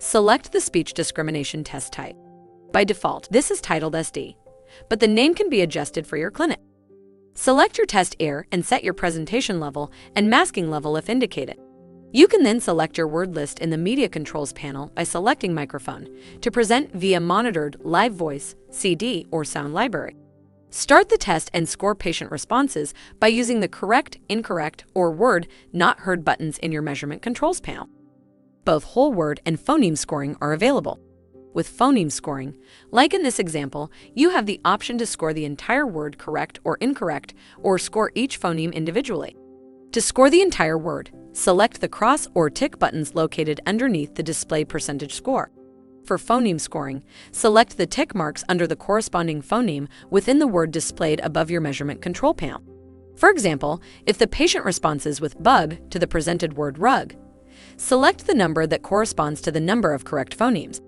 Select the speech discrimination test type. By default, this is titled SD, but the name can be adjusted for your clinic. Select your test ear and set your presentation level and masking level if indicated. You can then select your word list in the Media Controls panel by selecting Microphone to present via monitored live voice, CD, or sound library. Start the test and score patient responses by using the correct, incorrect, or word not heard buttons in your measurement controls panel. Both whole word and phoneme scoring are available. With phoneme scoring, like in this example, you have the option to score the entire word correct or incorrect, or score each phoneme individually. To score the entire word, select the cross or tick buttons located underneath the display percentage score. For phoneme scoring, select the tick marks under the corresponding phoneme within the word displayed above your measurement control panel. For example, if the patient responds with bug to the presented word rug, select the number that corresponds to the number of correct phonemes.